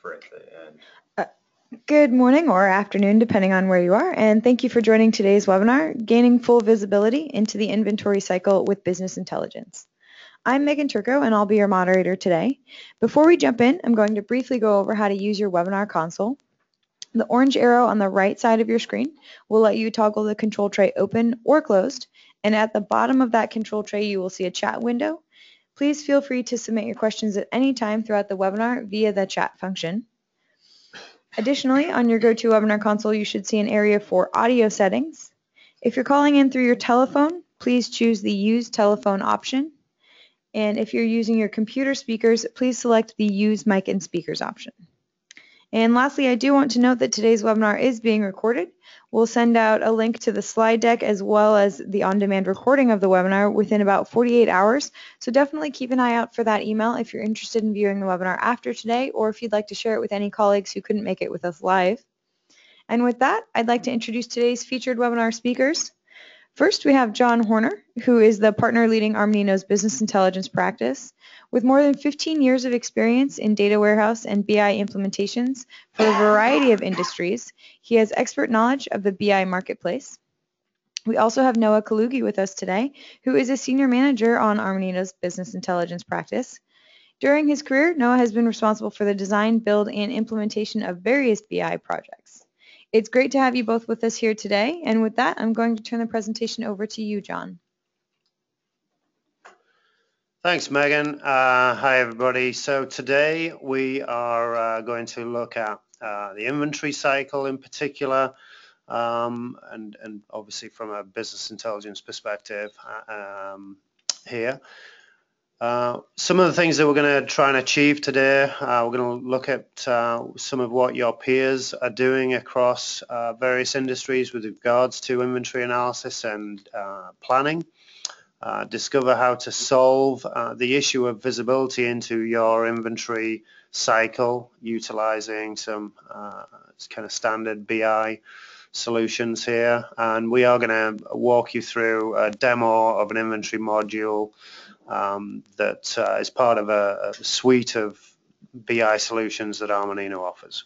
for at the end. Good morning or afternoon, depending on where you are, and thank you for joining today's webinar, Gaining Full Visibility into the Inventory Cycle with Business Intelligence. I'm Megan Turco, and I'll be your moderator today. Before we jump in, I'm going to briefly go over how to use your webinar console. The orange arrow on the right side of your screen will let you toggle the control tray open or closed, and at the bottom of that control tray, you will see a chat window. Please feel free to submit your questions at any time throughout the webinar via the chat function. Additionally, on your GoToWebinar console, you should see an area for audio settings. If you're calling in through your telephone, please choose the Use Telephone option. And if you're using your computer speakers, please select the Use Mic and Speakers option. And lastly, I do want to note that today's webinar is being recorded. We'll send out a link to the slide deck as well as the on-demand recording of the webinar within about 48 hours. So definitely keep an eye out for that email if you're interested in viewing the webinar after today, or if you'd like to share it with any colleagues who couldn't make it with us live. And with that, I'd like to introduce today's featured webinar speakers. First, we have John Horner, who is the partner leading Armanino's business intelligence practice. With more than 15 years of experience in data warehouse and BI implementations for a variety of industries, he has expert knowledge of the BI marketplace. We also have Noah Kalugi with us today, who is a senior manager on Armanino's business intelligence practice. During his career, Noah has been responsible for the design, build, and implementation of various BI projects. It's great to have you both with us here today, and with that, I'm going to turn the presentation over to you, John. Thanks, Megan. Hi, everybody. So today we are going to look at the inventory cycle in particular, and obviously from a business intelligence perspective here. Some of the things that we're going to try and achieve today, we're going to look at some of what your peers are doing across various industries with regards to inventory analysis and planning. Discover how to solve the issue of visibility into your inventory cycle utilizing some kind of standard BI solutions here, and we are going to walk you through a demo of an inventory module that is part of a suite of BI solutions that Armanino offers.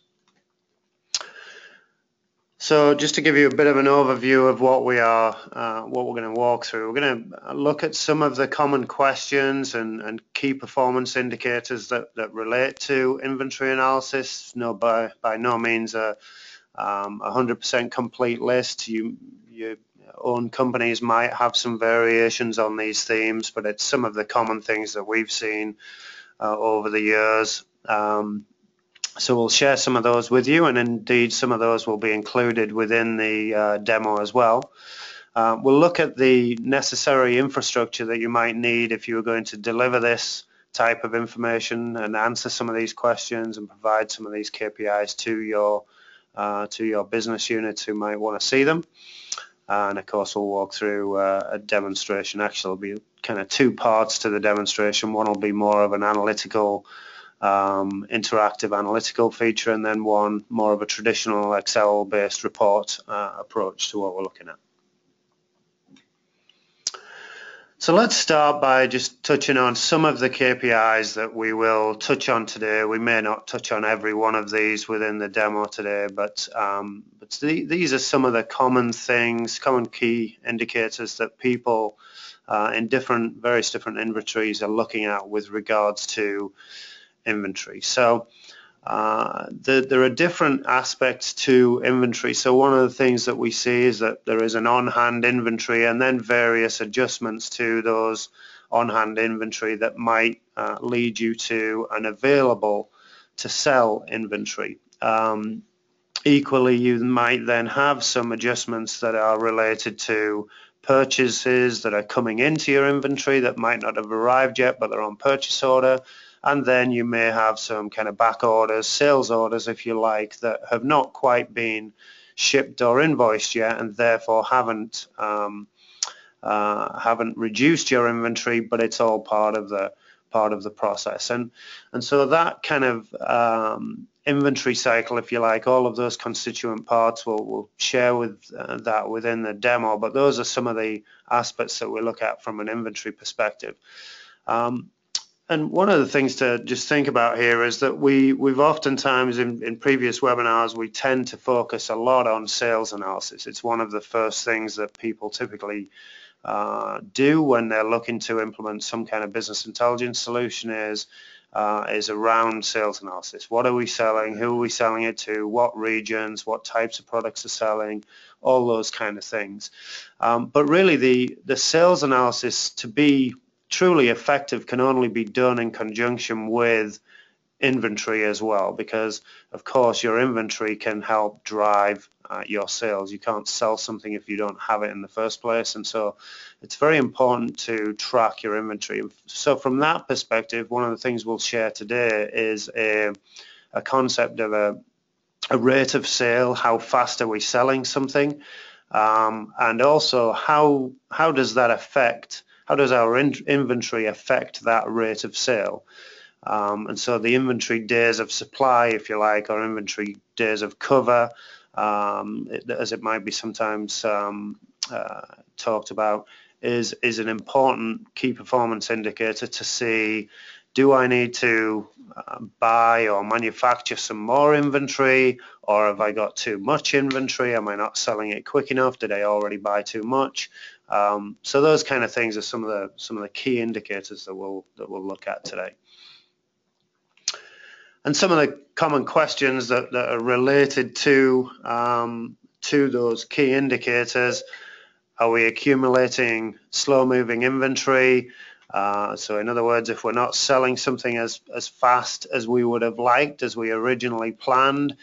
So just to give you a bit of an overview of what we're going to walk through, we're going to look at some of the common questions and key performance indicators that relate to inventory analysis. No, by no means a 100% complete list. Your own companies might have some variations on these themes, but it's some of the common things that we've seen over the years. So we'll share some of those with you, and indeed some of those will be included within the demo as well. We'll look at the necessary infrastructure that you might need if you were going to deliver this type of information and answer some of these questions and provide some of these KPIs to your business units who might want to see them. And of course we'll walk through a demonstration. Actually there'll be kind of two parts to the demonstration. One will be more of an analytical interactive analytical feature, and then one more of a traditional Excel based report approach to what we're looking at. So let's start by just touching on some of the KPIs that we will touch on today. We may not touch on every one of these within the demo today, but these are some of the common things, common key indicators that people in various different inventories are looking at with regards to inventory. So there are different aspects to inventory. So one of the things that we see is that there is an on-hand inventory and then various adjustments to those on-hand inventory that might lead you to an available to sell inventory. Equally, you might then have some adjustments that are related to purchases that are coming into your inventory that might not have arrived yet, but they're on purchase order. And then you may have some kind of back orders, sales orders, if you like, that have not quite been shipped or invoiced yet, and therefore haven't reduced your inventory, but it's all part of the process. And so that kind of inventory cycle, if you like, all of those constituent parts we'll share with that within the demo. But those are some of the aspects that we look at from an inventory perspective. And one of the things to just think about here is that we've oftentimes in previous webinars, we tend to focus a lot on sales analysis. It's one of the first things that people typically do when they're looking to implement some kind of business intelligence solution is around sales analysis. What are we selling? Who are we selling it to? What regions? What types of products are selling? All those kind of things. But really the sales analysis to be truly effective can only be done in conjunction with inventory as well, because of course your inventory can help drive your sales. You can't sell something if you don't have it in the first place, and so it's very important to track your inventory. So from that perspective, one of the things we'll share today is a concept of a rate of sale. How fast are we selling something, and also how does our inventory affect that rate of sale? And so the inventory days of supply, if you like, or inventory days of cover, as it might be sometimes talked about, is an important key performance indicator to see, do I need to buy or manufacture some more inventory, or have I got too much inventory? Am I not selling it quick enough? Did I already buy too much? So those kind of things are some of the key indicators that we'll look at today. And some of the common questions that are related to those key indicators: are we accumulating slow-moving inventory? So in other words, if we're not selling something as fast as we would have liked, as we originally planned,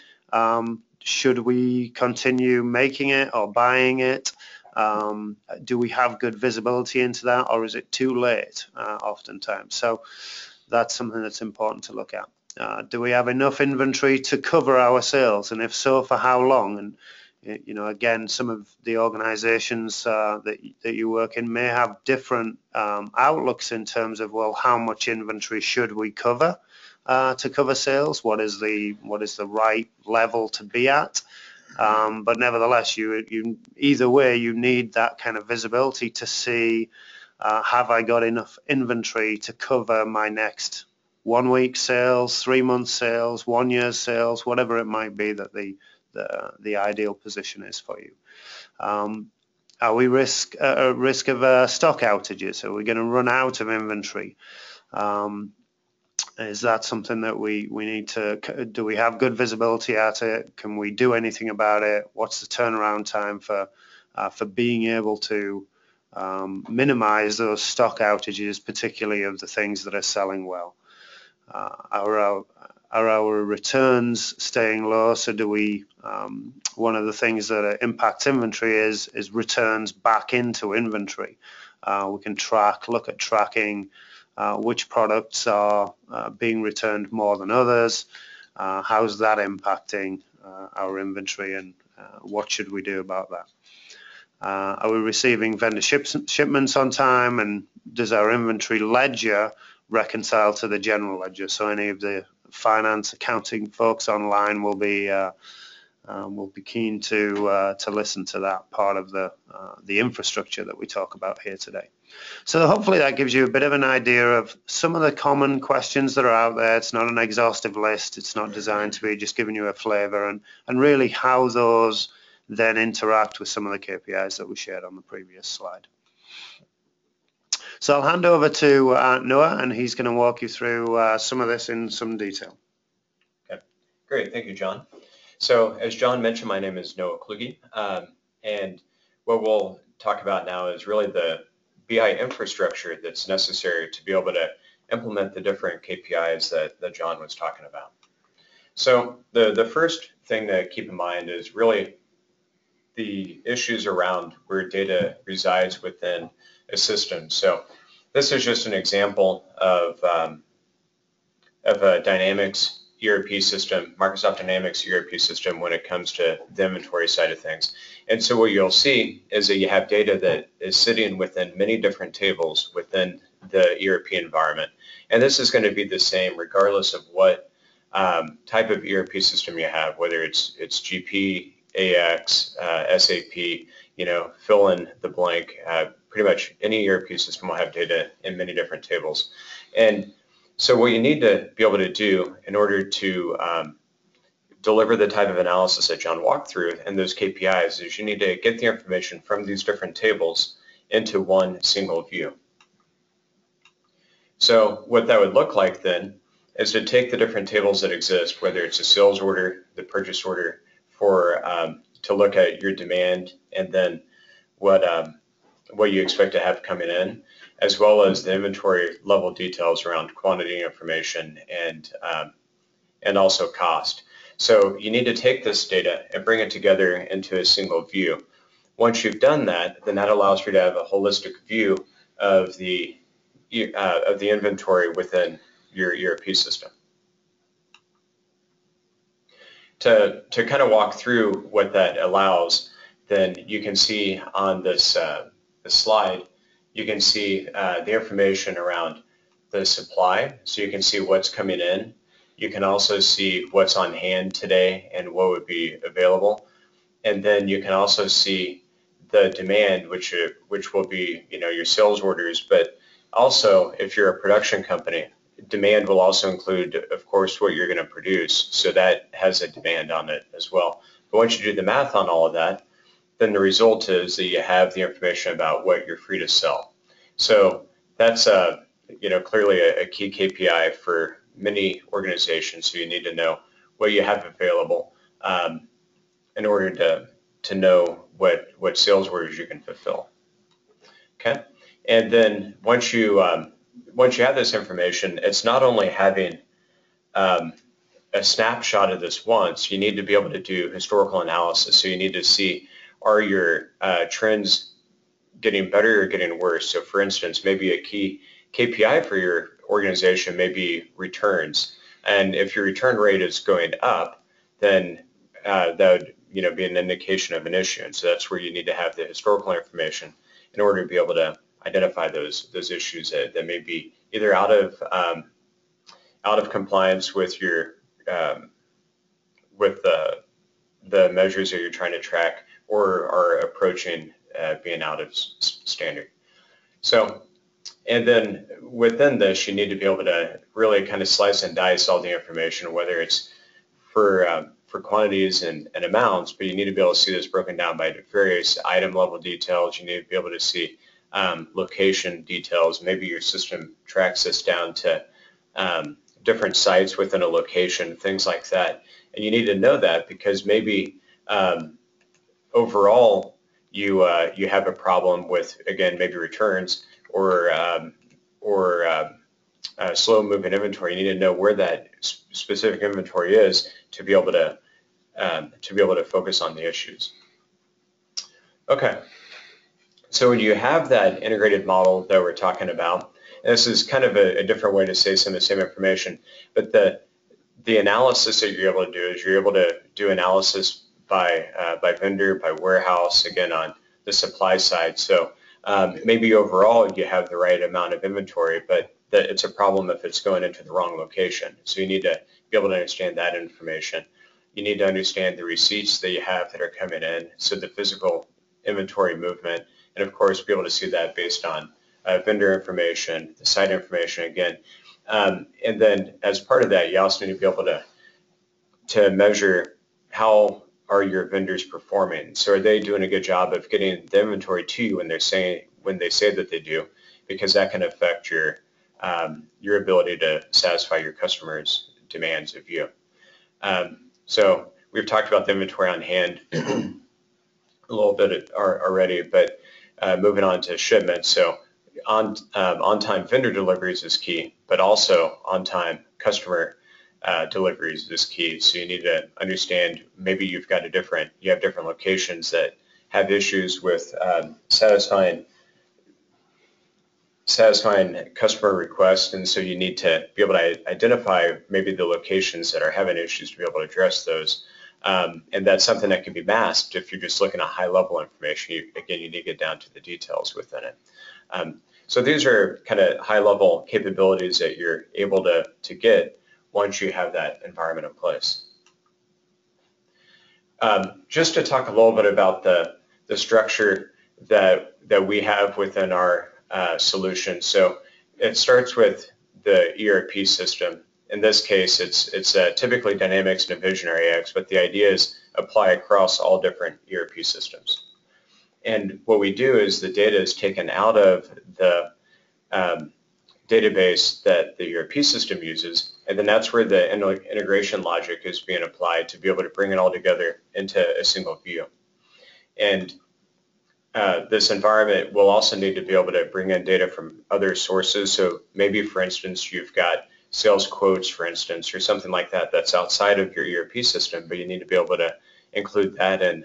should we continue making it or buying it? Do we have good visibility into that, or is it too late oftentimes? So that's something that's important to look at. Do we have enough inventory to cover our sales, and if so, for how long? And you know, again, some of the organizations that you work in may have different outlooks in terms of, well, how much inventory should we cover to cover sales? What is the right level to be at? But nevertheless, you either way, you need that kind of visibility to see, have I got enough inventory to cover my next 1 week sales, 3 month sales, 1 year sales, whatever it might be that the ideal position is for you. Are we at risk of stock outages? Are we going to run out of inventory? Is that something that we need to, do we have good visibility at it? Can we do anything about it? What's the turnaround time for being able to minimize those stock outages, particularly of the things that are selling well? Are our returns staying low? So do we, one of the things that impacts inventory is returns back into inventory. We can look at tracking which products are being returned more than others. How's that impacting our inventory, and what should we do about that? Are we receiving vendor shipments on time, and does our inventory ledger reconcile to the general ledger? So any of the finance accounting folks online will be keen to listen to that part of the infrastructure that we talk about here today. So hopefully that gives you a bit of an idea of some of the common questions that are out there. It's not an exhaustive list. It's not designed to be just giving you a flavor, and really how those then interact with some of the KPIs that we shared on the previous slide. So I'll hand over to Noah, and he's going to walk you through some of this in some detail. Okay, great. Thank you, John. So as John mentioned, my name is Noah Kluge, and what we'll talk about now is really the BI infrastructure that's necessary to be able to implement the different KPIs that John was talking about. So the first thing to keep in mind is really the issues around where data resides within a system. So this is just an example of a Dynamics ERP system, Microsoft Dynamics ERP system, when it comes to the inventory side of things. And so what you'll see is that you have data that is sitting within many different tables within the ERP environment. And this is going to be the same regardless of what type of ERP system you have, whether it's GP, AX, SAP, you know, fill in the blank. Pretty much any ERP system will have data in many different tables. And So what you need to be able to do in order to deliver the type of analysis that John walked through and those KPIs is you need to get the information from these different tables into one single view. So what that would look like then is to take the different tables that exist, whether it's a sales order, the purchase order, for to look at your demand and then what you expect to have coming in, as well as the inventory level details around quantity information and also cost. So you need to take this data and bring it together into a single view. Once you've done that, then that allows for you to have a holistic view of the inventory within your ERP system. To kind of walk through what that allows, then you can see on this slide, you can see the information around the supply, so you can see what's coming in. You can also see what's on hand today and what would be available. And then you can also see the demand, which will be, your sales orders. But also, if you're a production company, demand will also include, of course, what you're going to produce. So that has a demand on it as well. But once you do the math on all of that, then the result is that you have the information about what you're free to sell. So that's clearly a key KPI for many organizations. So you need to know what you have available in order to know what sales orders you can fulfill. Okay, and then once you have this information, it's not only having a snapshot of this once. You need to be able to do historical analysis. So you need to see, are your trends getting better or getting worse? So for instance, maybe a key KPI for your organization may be returns. And if your return rate is going up, then that would be an indication of an issue. And so that's where you need to have the historical information in order to be able to identify those issues that may be either out of compliance with your with the measures that you're trying to track, or are approaching being out of standard. So, and then within this, you need to be able to really kind of slice and dice all the information, whether it's for quantities and amounts, but you need to be able to see this broken down by various item level details. You need to be able to see location details. Maybe your system tracks this down to different sites within a location, things like that. And you need to know that because maybe overall you have a problem with, again, maybe returns or slow moving inventory. You need to know where that specific inventory is to be able to focus on the issues. Okay, so when you have that integrated model that we're talking about, and this is kind of a different way to say some of the same information, but the analysis that you're able to do is you're able to do analysis by vendor, by warehouse, again on the supply side. So maybe overall you have the right amount of inventory, but it's a problem if it's going into the wrong location. So you need to be able to understand that information. You need to understand the receipts that you have that are coming in, so the physical inventory movement, and of course be able to see that based on vendor information, the site information again. And then as part of that, you also need to be able to measure how are your vendors performing. So are they doing a good job of getting the inventory to you when they say that they do, because that can affect your ability to satisfy your customers' demands of you. So we've talked about the inventory on hand a little bit already, but moving on to shipments. So on-time vendor deliveries is key, but also on-time customer deliveries is key. So you need to understand, maybe you have different locations that have issues with satisfying customer requests, and so you need to be able to identify maybe the locations that are having issues to be able to address those. And that's something that can be masked if you're just looking at high-level information. Again, you need to get down to the details within it. So these are kind of high-level capabilities that you're able to get once you have that environment in place. Just to talk a little bit about the structure that we have within our solution. So it starts with the ERP system. In this case, it's typically Dynamics and Visionary X, but the idea is apply across all different ERP systems. And what we do is the data is taken out of the database that the ERP system uses, and then that's where the integration logic is being applied to be able to bring it all together into a single view. And this environment will also need to be able to bring in data from other sources. So maybe, for instance, you've got sales quotes, for instance, or something like that that's outside of your ERP system, but you need to be able to include that in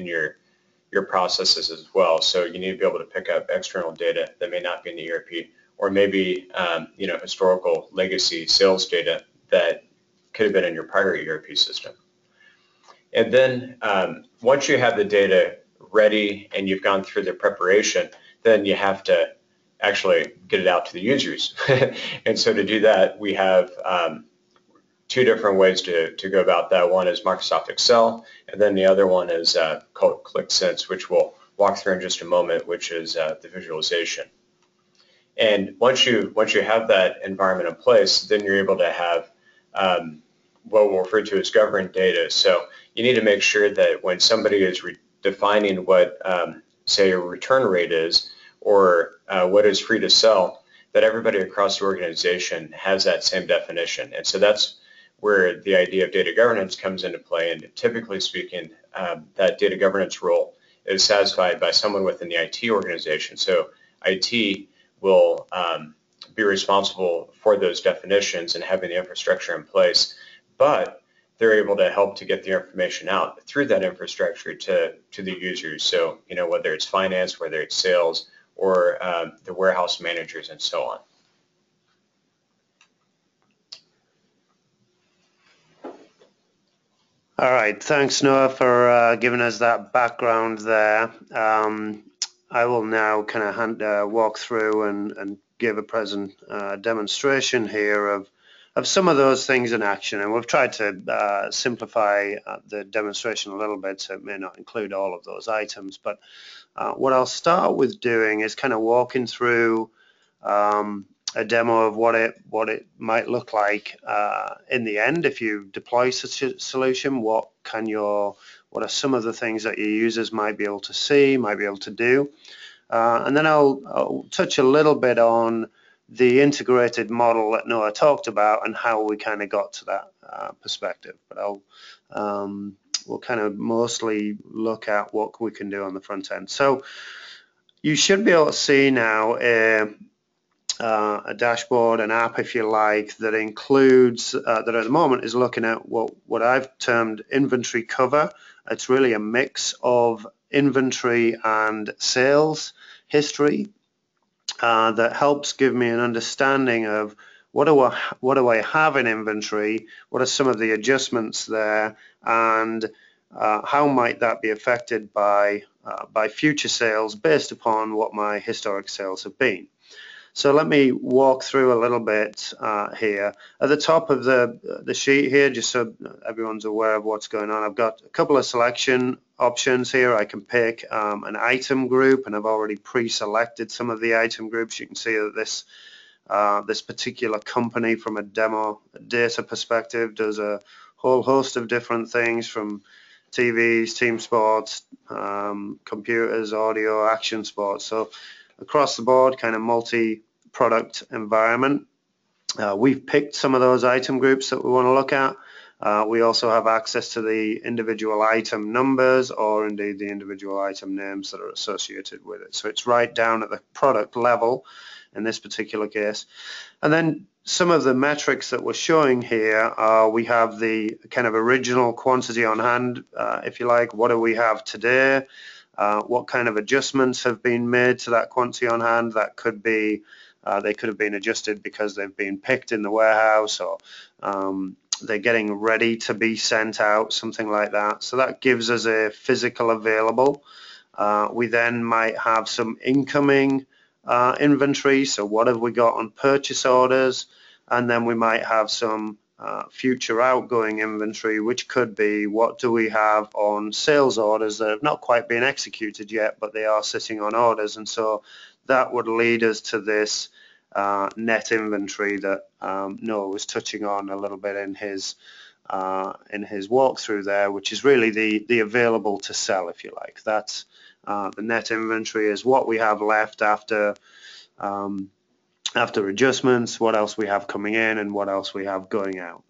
your processes as well. So you need to be able to pick up external data that may not be in the ERP, or maybe historical legacy sales data that could have been in your prior ERP system. And then once you have the data ready and you've gone through the preparation, then you have to actually get it out to the users. And so to do that, we have two different ways to go about that. One is Microsoft Excel, and then the other one is called ClickSense, which we'll walk through in just a moment, which is the visualization. And once you have that environment in place, then you're able to have what we'll refer to as governed data. So you need to make sure that when somebody is defining what, say, a return rate is, or what is free to sell, that everybody across the organization has that same definition. And so that's where the idea of data governance comes into play. And typically speaking, that data governance role is satisfied by someone within the IT organization. So IT will be responsible for those definitions and having the infrastructure in place, but they're able to help to get the information out through that infrastructure to the users. So, whether it's finance, whether it's sales, or the warehouse managers and so on. All right, thanks Noah for giving us that background there. I will now kind of walk through and give a demonstration here of some of those things in action, and we've tried to simplify the demonstration a little bit, so it may not include all of those items. But what I'll start with doing is kind of walking through a demo of what it might look like in the end if you deploy such a solution. What are some of the things that your users might be able to see, might be able to do, and then I'll touch a little bit on the integrated model that Noah talked about and how we kind of got to that perspective. But we'll kind of mostly look at what we can do on the front end. So you should be able to see now a dashboard, an app, if you like, that includes, that at the moment is looking at what I've termed inventory cover. It's really a mix of inventory and sales history that helps give me an understanding of what do I have in inventory, what are some of the adjustments there, and how might that be affected by future sales based upon what my historic sales have been. So let me walk through a little bit here. At the top of the sheet here, just so everyone's aware of what's going on, I've got a couple of selection options here. I can pick an item group, and I've already pre-selected some of the item groups. You can see that this particular company, from a demo data perspective, does a whole host of different things, from TVs, team sports, computers, audio, action sports. So across the board, kind of multi-product environment. We've picked some of those item groups that we want to look at. We also have access to the individual item numbers, or indeed the individual item names that are associated with it. So it's right down at the product level in this particular case. And then some of the metrics that we're showing here are, we have the kind of original quantity on hand, if you like. What do we have today? What kind of adjustments have been made to that quantity on hand? That could be, they could have been adjusted because they've been picked in the warehouse, or they're getting ready to be sent out, something like that. So that gives us a physical available. We then might have some incoming inventory. So what have we got on purchase orders? And then we might have some future outgoing inventory, which could be, what do we have on sales orders that have not quite been executed yet, but they are sitting on orders. And so that would lead us to this net inventory that Noah was touching on a little bit in his walkthrough there, which is really the available to sell, if you like. That's the net inventory is what we have left after adjustments, what else we have coming in, and what else we have going out.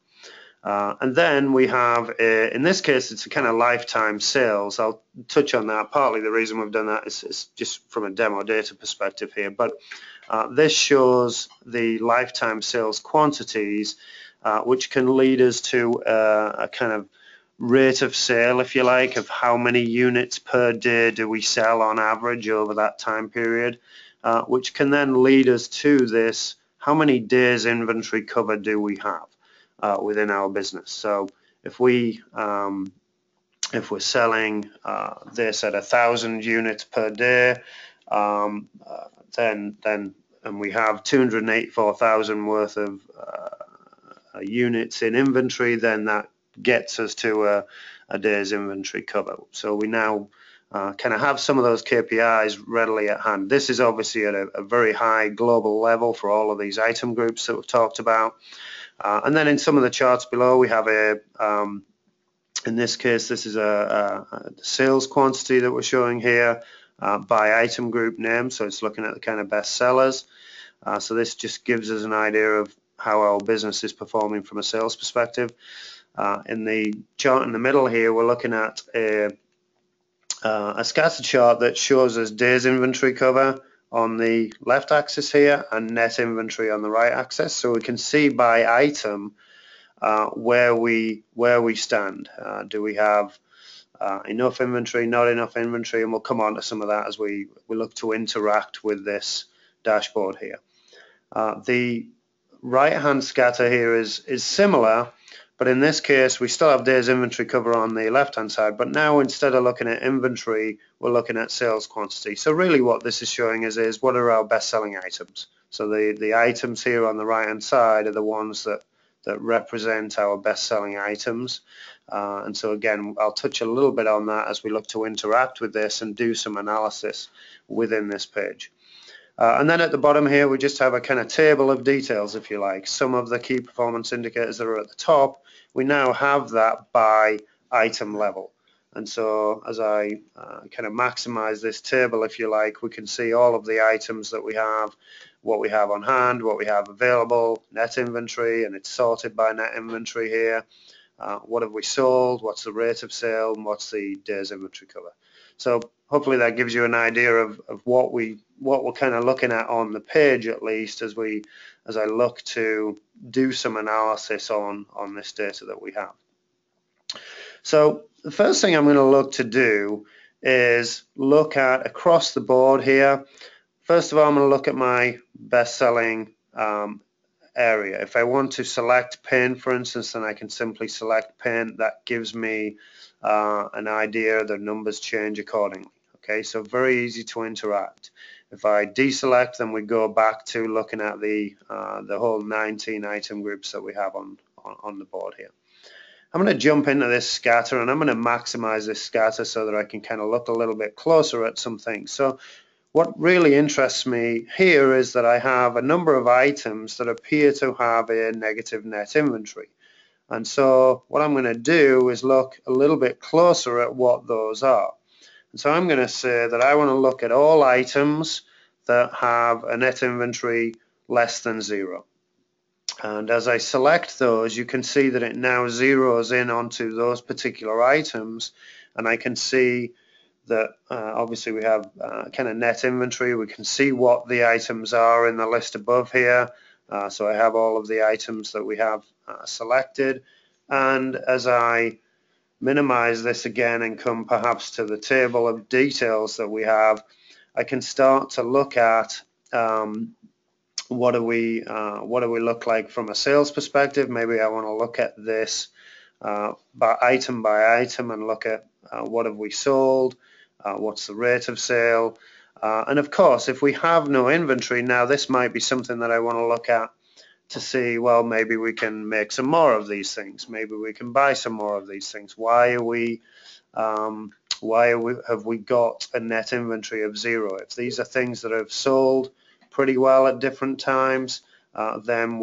And then we have, in this case, it's a kind of lifetime sales. I'll touch on that. Partly the reason we've done that is just from a demo data perspective here, but this shows the lifetime sales quantities, which can lead us to a kind of rate of sale, if you like, of how many units per day do we sell on average over that time period, which can then lead us to this, how many days inventory cover do we have within our business. So if we're selling this at 1,000 units per day, then and we have 284,000 worth of units in inventory, then that gets us to a day's inventory cover. So we now kind of have some of those KPIs readily at hand. This is obviously at a very high global level for all of these item groups that we've talked about. And then in some of the charts below, we have in this case, this is a sales quantity that we're showing here by item group name. So it's looking at the kind of best sellers. So this just gives us an idea of how our business is performing from a sales perspective. In the chart in the middle here, we're looking at a scatter chart that shows us days inventory cover on the left axis here and net inventory on the right axis, so we can see by item where we stand. Do we have enough inventory, not enough inventory, and we'll come on to some of that as we look to interact with this dashboard here. The right hand scatter here is similar, but in this case we still have days inventory cover on the left hand side, but now instead of looking at inventory, we're looking at sales quantity. So really what this is showing us is what are our best selling items. So the items here on the right hand side are the ones that represent our best selling items, and so again I'll touch a little bit on that as we look to interact with this and do some analysis within this page. And then at the bottom here we just have a kind of table of details, if you like. Some of the key performance indicators that are at the top, we now have that by item level. And so as I kind of maximize this table, if you like, we can see all of the items that we have, what we have on hand, what we have available, net inventory, and it's sorted by net inventory here. What have we sold, what's the rate of sale, and what's the days inventory cover. So hopefully that gives you an idea of what we're kind of looking at on the page, at least as I look to do some analysis on this data that we have. So the first thing I'm going to look to do is look at across the board here. First of all, I'm going to look at my best-selling area. If I want to select paint, for instance, then I can simply select paint. That gives me an idea. The numbers change accordingly. Okay, so very easy to interact. If I deselect, then we go back to looking at the whole 19 item groups that we have on the board here. I'm going to jump into this scatter, and I'm going to maximize this scatter so that I can kind of look a little bit closer at some things. So what really interests me here is that I have a number of items that appear to have a negative net inventory. And so what I'm going to do is look a little bit closer at what those are. And so I'm going to say that I want to look at all items that have a net inventory less than 0. And as I select those, you can see that it now zeroes in onto those particular items, and I can see that obviously we have kind of net inventory. We can see what the items are in the list above here. So I have all of the items that we have selected, and as I minimize this again and come perhaps to the table of details that we have, I can start to look at what do we look like from a sales perspective. Maybe I want to look at this by item and look at what have we sold, what's the rate of sale, and of course if we have no inventory now, this might be something that I want to look at to see, well, maybe we can make some more of these things, maybe we can buy some more of these things. Why have we got a net inventory of 0? If these are things that have sold pretty well at different times, then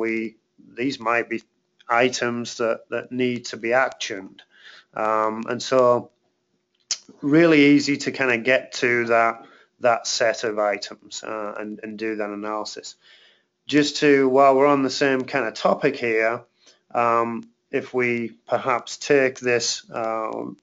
these might be items that need to be actioned. And so really easy to kind of get to that set of items and do that analysis. Just to, while we're on the same kind of topic here, if we perhaps take this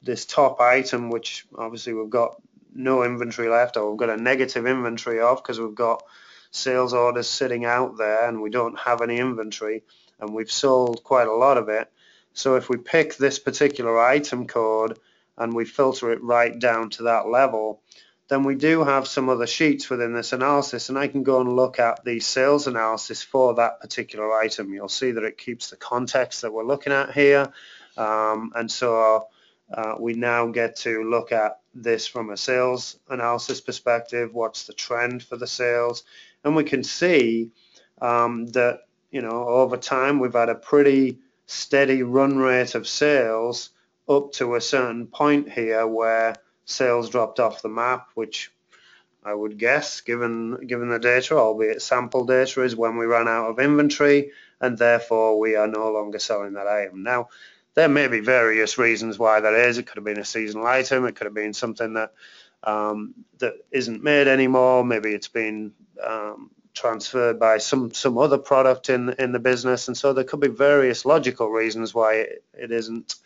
this top item, which obviously we've got no inventory left, or we've got a negative inventory of because we've got sales orders sitting out there and we don't have any inventory, and we've sold quite a lot of it. So if we pick this particular item code and we filter it right down to that level, then we do have some other sheets within this analysis, and I can go and look at the sales analysis for that particular item. You'll see that it keeps the context that we're looking at here, and so we now get to look at this from a sales analysis perspective. What's the trend for the sales? And we can see that, you know, over time we've had a pretty steady run rate of sales up to a certain point here where sales dropped off the map, which I would guess, given the data, albeit sample data, is when we ran out of inventory, and therefore we are no longer selling that item. Now, there may be various reasons why that is. It could have been a seasonal item. It could have been something that that isn't made anymore. Maybe it's been transferred by some other product in the business, and so there could be various logical reasons why it isn't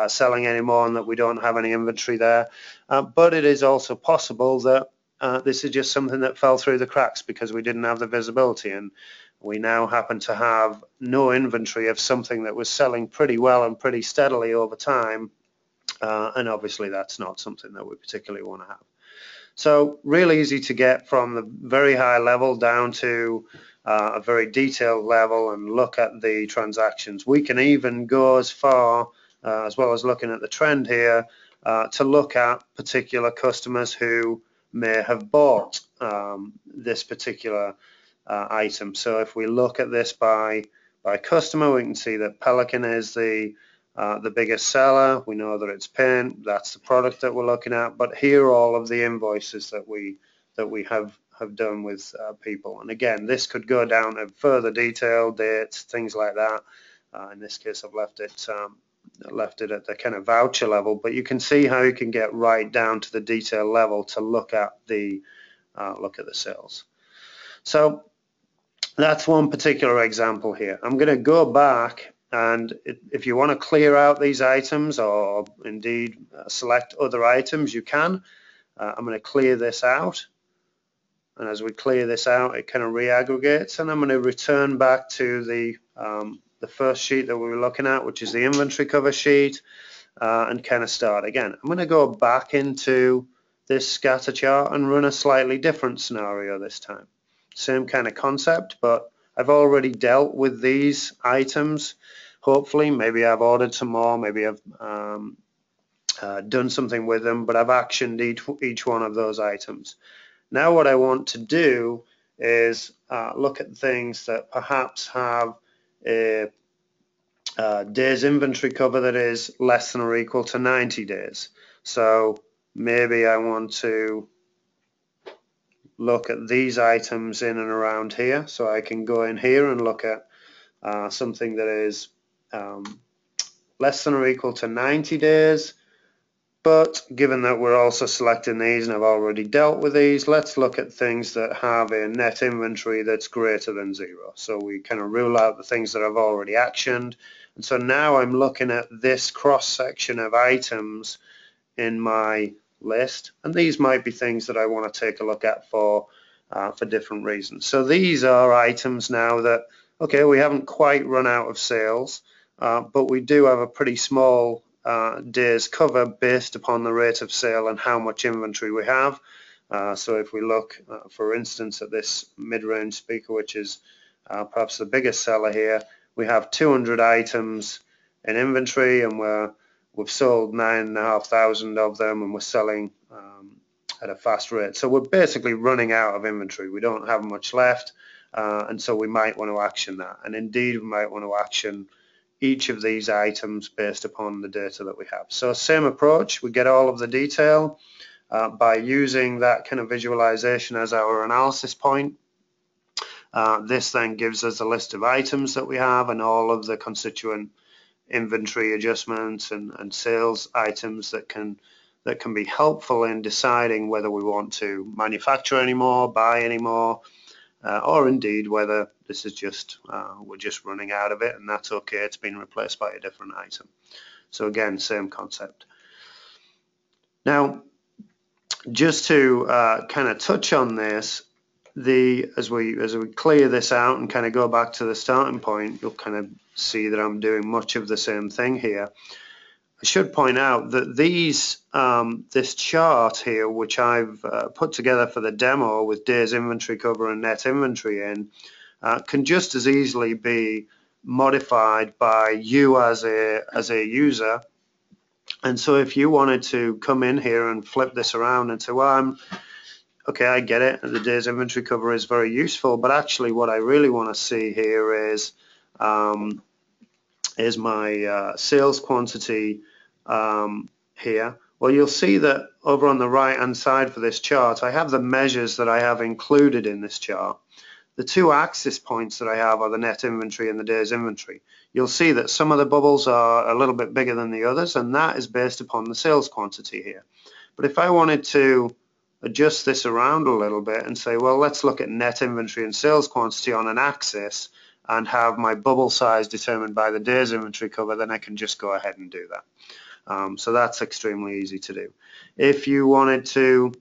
selling anymore and that we don't have any inventory there. But it is also possible that this is just something that fell through the cracks because we didn't have the visibility, and we now happen to have no inventory of something that was selling pretty well and pretty steadily over time, and obviously that's not something that we particularly want to have. So really easy to get from the very high level down to a very detailed level and look at the transactions. We can even go as far as well as looking at the trend here to look at particular customers who may have bought this particular item. So if we look at this by customer, we can see that Pelican is the biggest seller. We know that it's paint. That's the product that we're looking at. But here are all of the invoices that we have done with people. And again, this could go down to further detail, dates, things like that. In this case, I've left it at the kind of voucher level, but you can see how you can get right down to the detail level to look at the sales. So that's one particular example here. I'm going to go back, and if you want to clear out these items or indeed select other items, you can. I'm going to clear this out, and as we clear this out, it kind of reaggregates, and I'm going to return back to the first sheet that we were looking at, which is the inventory cover sheet, and kind of start again. I'm going to go back into this scatter chart and run a slightly different scenario this time. Same kind of concept, but I've already dealt with these items. Hopefully, maybe I've ordered some more, maybe I've done something with them, but I've actioned each one of those items. Now what I want to do is look at things that perhaps have a days inventory cover that is less than or equal to 90 days. So maybe I want to look at these items in and around here. So I can go in here and look at something that is less than or equal to 90 days. But given that we're also selecting these and I've already dealt with these, let's look at things that have a net inventory that's greater than 0. So we kind of rule out the things that I've already actioned. And so now I'm looking at this cross-section of items in my list, and these might be things that I want to take a look at for different reasons. So these are items now that, okay, we haven't quite run out of sales, but we do have a pretty small days cover based upon the rate of sale and how much inventory we have. So if we look, for instance, at this mid-range speaker, which is perhaps the biggest seller here, we have 200 items in inventory, and we've sold 9,500 of them, and we're selling at a fast rate. So we're basically running out of inventory. We don't have much left, and so we might want to action that. And indeed, we might want to action each of these items based upon the data that we have. So same approach, we get all of the detail by using that kind of visualization as our analysis point. This then gives us a list of items that we have and all of the constituent inventory adjustments and sales items that can be helpful in deciding whether we want to manufacture any more, buy any more, or indeed whether this is just we're just running out of it and that's okay, it's been replaced by a different item. So again, same concept. Now, just to kind of touch on this, as we clear this out and kind of go back to the starting point, you'll kind of see that I'm doing much of the same thing here. I should point out that this chart here, which I've put together for the demo with days inventory cover and net inventory in, can just as easily be modified by you as a user. And so if you wanted to come in here and flip this around and say, well, okay, I get it, the days inventory cover is very useful, but actually what I really want to see here is my sales quantity here. Well, you'll see that over on the right hand side for this chart, I have the measures that I have included in this chart. The two axis points that I have are the net inventory and the days inventory. You'll see that some of the bubbles are a little bit bigger than the others, and that is based upon the sales quantity here. But if I wanted to adjust this around a little bit and say, well, let's look at net inventory and sales quantity on an axis and have my bubble size determined by the days inventory cover, then I can just go ahead and do that. So that's extremely easy to do. If you wanted to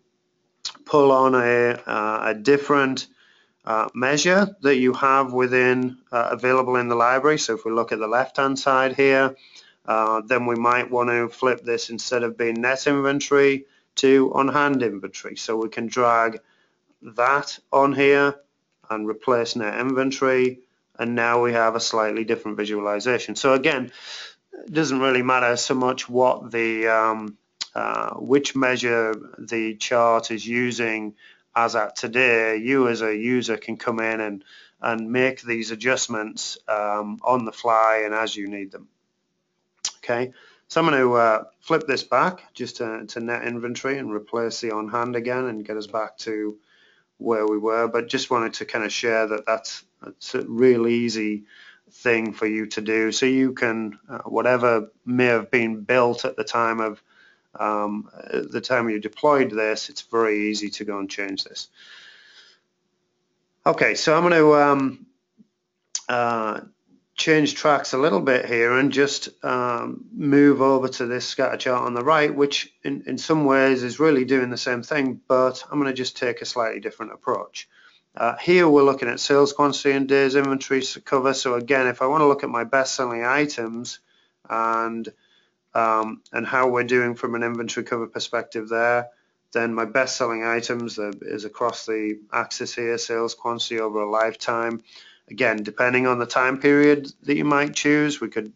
pull on a different measure that you have within available in the library, so if we look at the left hand side here, then we might want to flip this, instead of being net inventory, to on hand inventory. So we can drag that on here and replace net inventory, and now we have a slightly different visualization. So again, it doesn't really matter so much what the which measure the chart is using as at today. You as a user can come in and make these adjustments on the fly and as you need them. Okay, so I'm going to flip this back just to net inventory and replace the on hand again and get us back to where we were, but just wanted to kind of share that that's a real easy thing for you to do. So you can, whatever may have been built at the time of you deployed this, it's very easy to go and change this. Okay, so I'm going to change tracks a little bit here and just move over to this scatter chart on the right, which in some ways is really doing the same thing, but I'm going to just take a slightly different approach. Here we're looking at sales quantity and days inventory cover. So again, if I want to look at my best-selling items and how we're doing from an inventory cover perspective there, then my best-selling items is across the axis here, sales quantity over a lifetime. Again, depending on the time period that you might choose, we could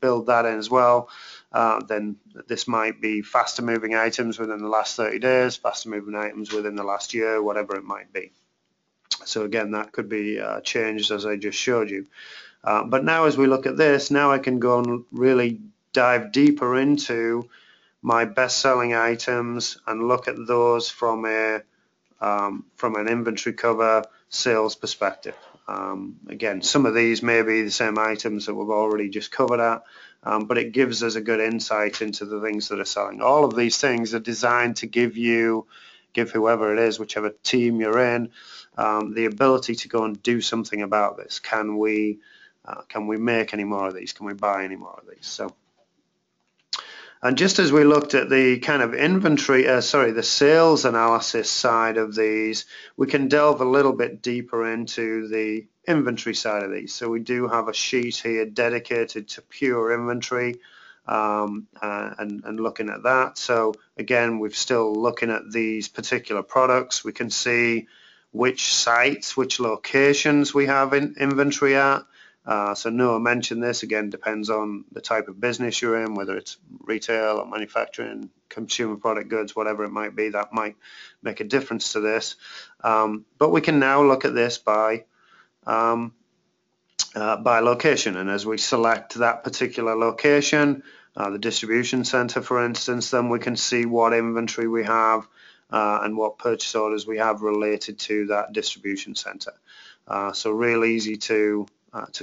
build that in as well. Then this might be faster moving items within the last 30 days, faster moving items within the last year, whatever it might be. So again, that could be changed as I just showed you. But now as we look at this, now I can go and really dive deeper into my best-selling items and look at those from an inventory cover sales perspective. Again, some of these may be the same items that we've already just covered at, but it gives us a good insight into the things that are selling. All of these things are designed to give whoever it is, whichever team you're in, the ability to go and do something about this. Can we make any more of these? Can we buy any more of these? So, and just as we looked at the kind of the sales analysis side of these, we can delve a little bit deeper into the inventory side of these. So we do have a sheet here dedicated to pure inventory and looking at that. So again, we're still looking at these particular products. We can see which sites, which locations we have in inventory at. So Noah mentioned this, again, depends on the type of business you're in, whether it's retail or manufacturing, consumer product goods, whatever it might be, that might make a difference to this. But we can now look at this by location, and as we select that particular location, the distribution center, for instance, then we can see what inventory we have and what purchase orders we have related to that distribution center. So real easy to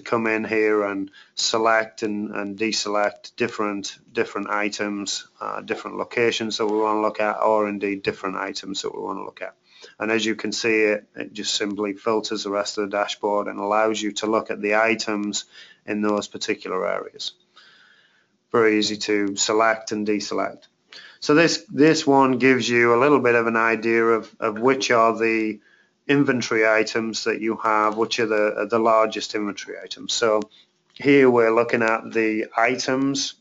come in here and select and deselect different items, different locations that we want to look at, or indeed different items that we want to look at. And as you can see, it just simply filters the rest of the dashboard and allows you to look at the items in those particular areas. Very easy to select and deselect. So this one gives you a little bit of an idea of which are the inventory items that you have, which are the largest inventory items. So here we're looking at the items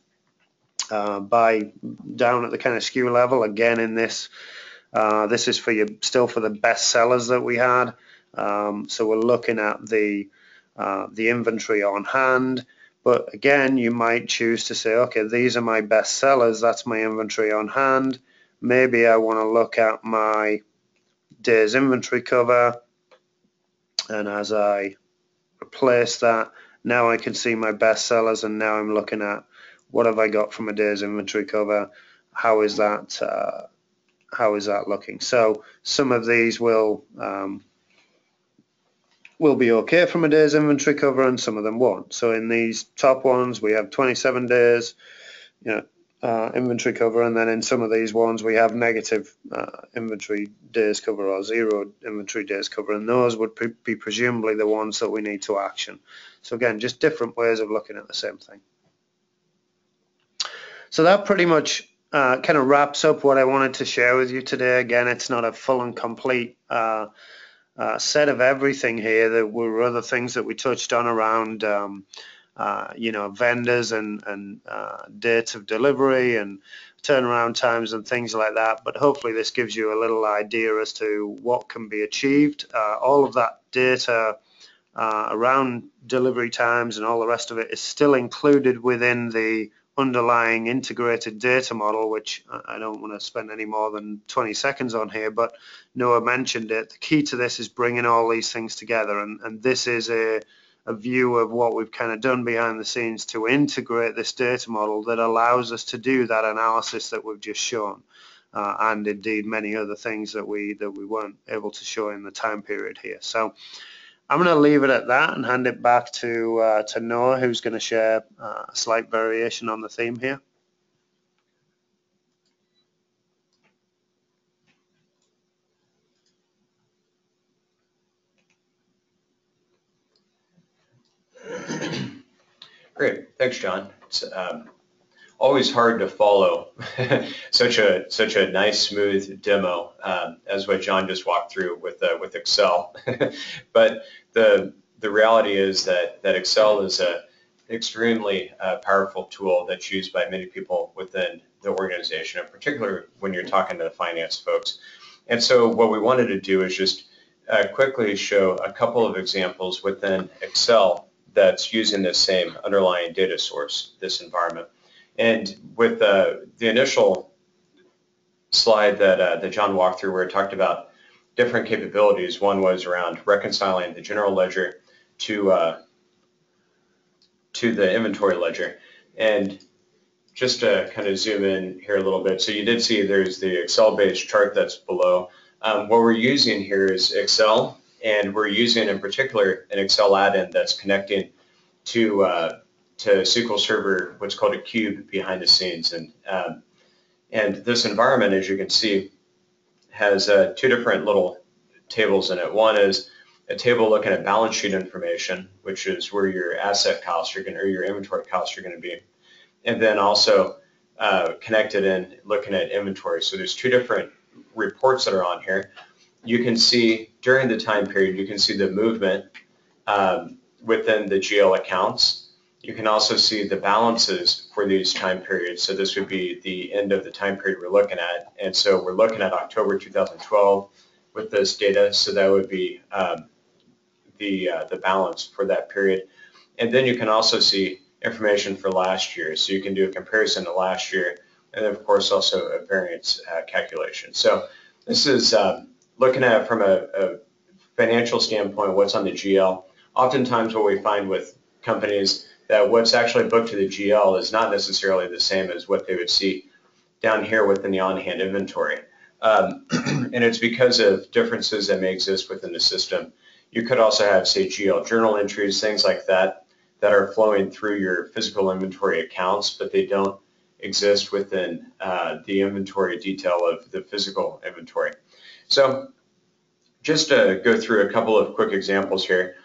by down at the kind of SKU level. Again, in this is still for the best sellers that we had. So we're looking at the inventory on hand. But again, you might choose to say, okay, these are my best sellers. That's my inventory on hand. Maybe I want to look at my days inventory cover, and as I replace that, now I can see my best sellers, and now I'm looking at what have I got from a days inventory cover. How is that looking? So some of these will be okay from a day's inventory cover, and some of them won't. So in these top ones, we have 27 days, inventory cover, and then in some of these ones we have negative inventory days cover or zero inventory days cover, and those would be presumably the ones that we need to action. So again, just different ways of looking at the same thing. So that pretty much kind of wraps up what I wanted to share with you today. Again, it's not a full and complete set of everything here. There were other things that we touched on around vendors and dates of delivery and turnaround times and things like that. But hopefully this gives you a little idea as to what can be achieved. All of that data around delivery times and all the rest of it is still included within the underlying integrated data model, which I don't want to spend any more than 20 seconds on here, but Noah mentioned it. The key to this is bringing all these things together, and this is a view of what we've kind of done behind the scenes to integrate this data model that allows us to do that analysis that we've just shown, and indeed many other things that we weren't able to show in the time period here. So I'm going to leave it at that and hand it back to Noah, who's going to share a slight variation on the theme here. Great, thanks, John. It's always hard to follow such a nice, smooth demo as what John just walked through with Excel. But the reality is that Excel is an extremely powerful tool that's used by many people within the organization, in particular when you're talking to the finance folks. And so what we wanted to do is just quickly show a couple of examples within Excel that's using this same underlying data source, this environment. And with the initial slide that John walked through, where it talked about different capabilities, one was around reconciling the general ledger to the inventory ledger. And just to kind of zoom in here a little bit, so you did see there's the Excel-based chart that's below. What we're using here is Excel, and we're using in particular an Excel add-in that's connecting to SQL Server, what's called a cube behind the scenes. And this environment, as you can see, has two different little tables in it. One is a table looking at balance sheet information, which is where your asset costs are going to, or your inventory costs are going to be. And then also connected in looking at inventory. So there's two different reports that are on here. You can see during the time period, you can see the movement within the GL accounts. You can also see the balances for these time periods. So this would be the end of the time period we're looking at. And so we're looking at October 2012 with this data. So that would be the balance for that period. And then you can also see information for last year. So you can do a comparison to last year, and then of course also a variance calculation. So this is looking at it from a financial standpoint, what's on the GL. Oftentimes what we find with companies that what's actually booked to the GL is not necessarily the same as what they would see down here within the on-hand inventory. And it's because of differences that may exist within the system. You could also have, say, GL journal entries, things like that, that are flowing through your physical inventory accounts, but they don't exist within the inventory detail of the physical inventory. So just to go through a couple of quick examples here.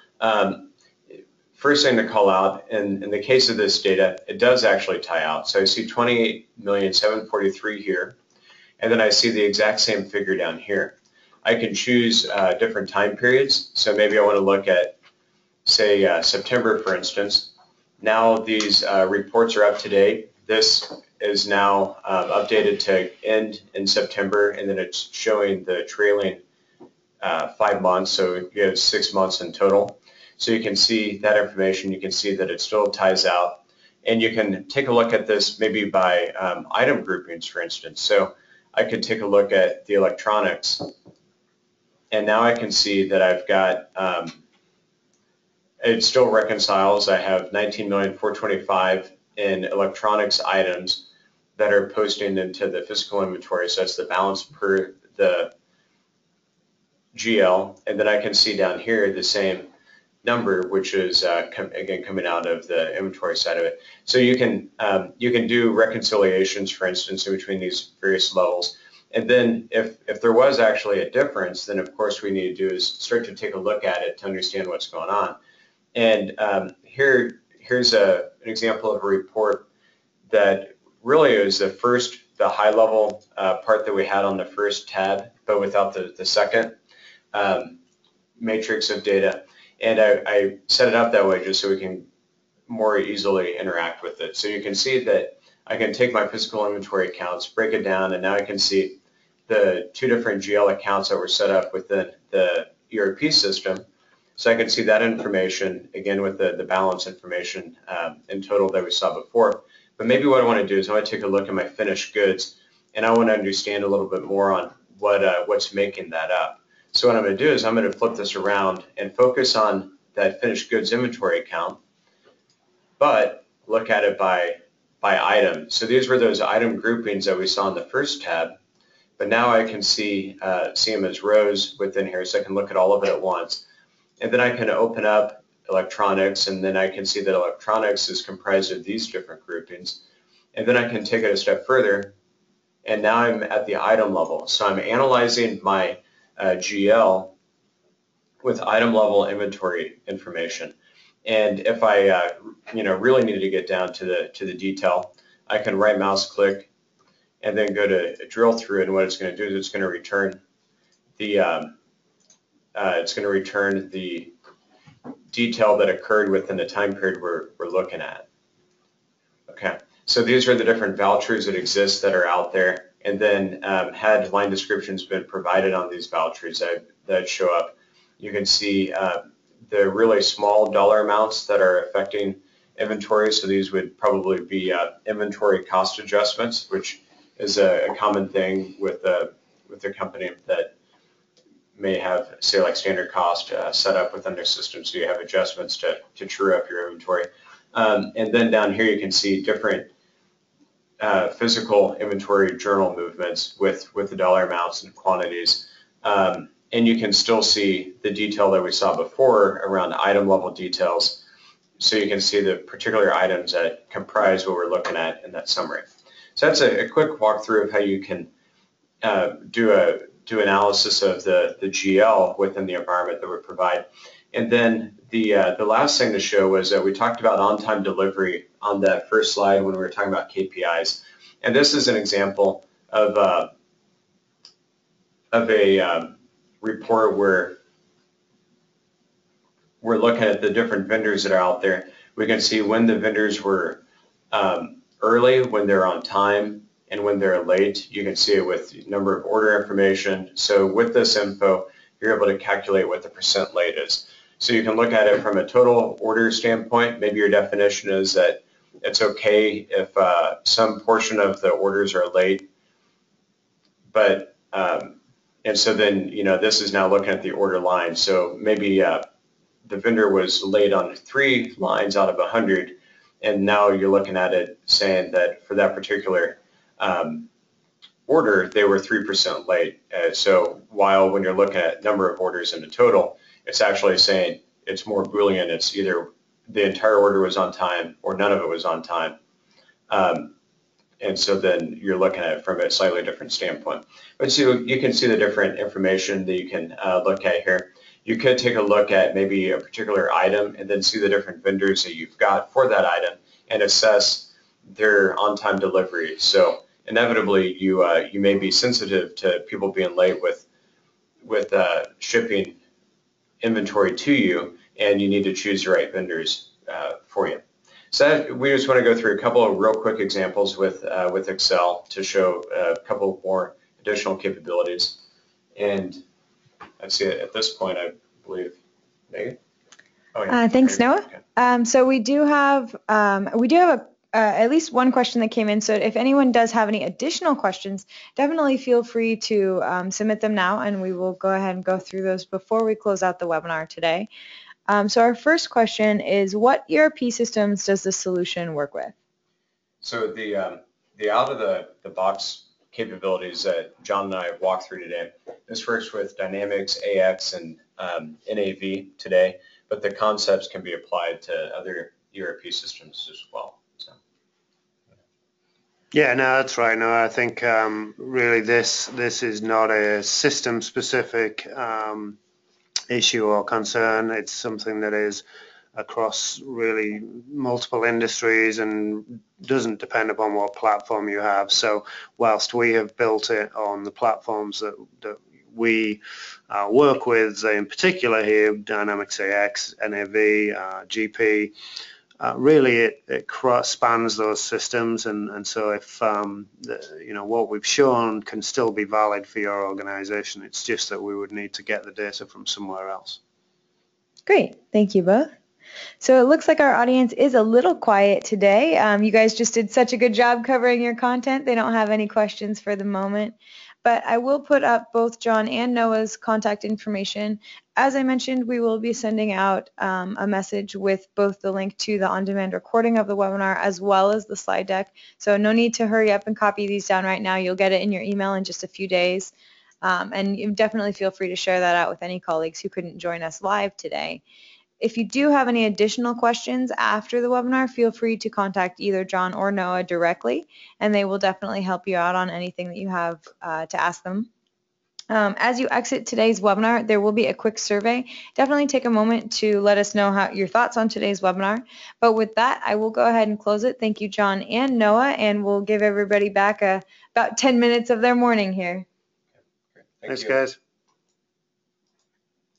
First thing to call out, in the case of this data, it does actually tie out. So I see 28,743,000 here, and then I see the exact same figure down here. I can choose different time periods. So maybe I want to look at, say, September, for instance. Now these reports are up to date. This is now updated to end in September, and then it's showing the trailing 5 months, so you have 6 months in total. So you can see that information, you can see that it still ties out, and you can take a look at this maybe by item groupings, for instance. So I could take a look at the electronics, and now I can see that I've got, it still reconciles. I have 19,425,000 in electronics items that are posting into the physical inventory, so that's the balance per the GL, and then I can see down here the same number, which is again coming out of the inventory side of it. So you can do reconciliations, for instance, in between these various levels. And then if there was actually a difference, then of course we need to do is start to take a look at it to understand what's going on. And here's an example of a report that really is the high level part that we had on the first tab, but without the second matrix of data. And I set it up that way just so we can more easily interact with it. So you can see that I can take my physical inventory accounts, break it down, and now I can see the 2 different GL accounts that were set up within the ERP system. So I can see that information, again, with the balance information in total that we saw before. But maybe what I want to do is I want to take a look at my finished goods, and I want to understand a little bit more on what's making that up. So what I'm going to do is I'm going to flip this around and focus on that finished goods inventory account, but look at it by item. So these were those item groupings that we saw in the first tab, but now I can see them as rows within here, so I can look at all of it at once. And then I can open up electronics, and then I can see that electronics is comprised of these different groupings. And then I can take it a step further, and now I'm at the item level. So I'm analyzing my GL with item level inventory information, and if I really needed to get down to the detail, I can right mouse click and then go to drill through, and what it's going to do is it's going to return the detail that occurred within the time period we're looking at. Okay, so these are the different vouchers that exist that are out there. And then had line descriptions been provided on these vouchers that show up, you can see the really small dollar amounts that are affecting inventory. So these would probably be inventory cost adjustments, which is a common thing with the company that may have, say, like standard cost set up within their system. So you have adjustments to true up your inventory. And then down here you can see different physical inventory journal movements with the dollar amounts and quantities. And you can still see the detail that we saw before around item level details. So you can see the particular items that comprise what we're looking at in that summary. So that's a quick walkthrough of how you can do analysis of the GL within the environment that we provide. And then the last thing to show was that we talked about on-time delivery on that first slide when we were talking about KPIs. And this is an example of a report where we're looking at the different vendors that are out there. We can see when the vendors were early, when they're on time, and when they're late. You can see it with number of order information. So with this info, you're able to calculate what the % late is. So you can look at it from a total order standpoint. Maybe your definition is that it's okay if some portion of the orders are late, but and so then this is now looking at the order line. So maybe the vendor was late on 3 lines out of 100, and now you're looking at it saying that for that particular order, they were 3% late. So while when you're looking at number of orders in the total, it's actually saying it's more Boolean. It's either the entire order was on time or none of it was on time. And so then you're looking at it from a slightly different standpoint. But so you can see the different information that you can look at here. You could take a look at maybe a particular item and then see the different vendors that you've got for that item and assess their on-time delivery. So inevitably you may be sensitive to people being late with shipping inventory to you, and you need to choose the right vendors for you. So we just want to go through a couple of real quick examples with Excel to show a couple more additional capabilities. And let's see, at this point, I believe, Megan? Oh, yeah. Thanks, Noah. Okay. So we do have at least one question that came in. So if anyone does have any additional questions, definitely feel free to submit them now, and we will go ahead and go through those before we close out the webinar today. So our first question is, what ERP systems does the solution work with? So the out of the box capabilities that John and I have walked through today, this works with Dynamics, AX, and NAV today, but the concepts can be applied to other ERP systems as well. So. Yeah, no, that's right. No, I think really this is not a system-specific issue or concern. It's something that is across really multiple industries and doesn't depend upon what platform you have. So whilst we have built it on the platforms that we work with, in particular here, Dynamics AX, NAV, GP, really it spans those systems, and so if what we've shown can still be valid for your organization, it's just that we would need to get the data from somewhere else. Great, thank you both. So it looks like our audience is a little quiet today. You guys just did such a good job covering your content. They don't have any questions for the moment. But I will put up both John and Noah's contact information. As I mentioned, we will be sending out a message with both the link to the on-demand recording of the webinar as well as the slide deck. So no need to hurry up and copy these down right now. You'll get it in your email in just a few days. And you definitely feel free to share that out with any colleagues who couldn't join us live today. If you do have any additional questions after the webinar, feel free to contact either John or Noah directly, and they will definitely help you out on anything that you have to ask them. As you exit today's webinar, there will be a quick survey. Definitely take a moment to let us know your thoughts on today's webinar. But with that, I will go ahead and close it. Thank you, John and Noah, and we'll give everybody back about 10 minutes of their morning here. Thanks, guys.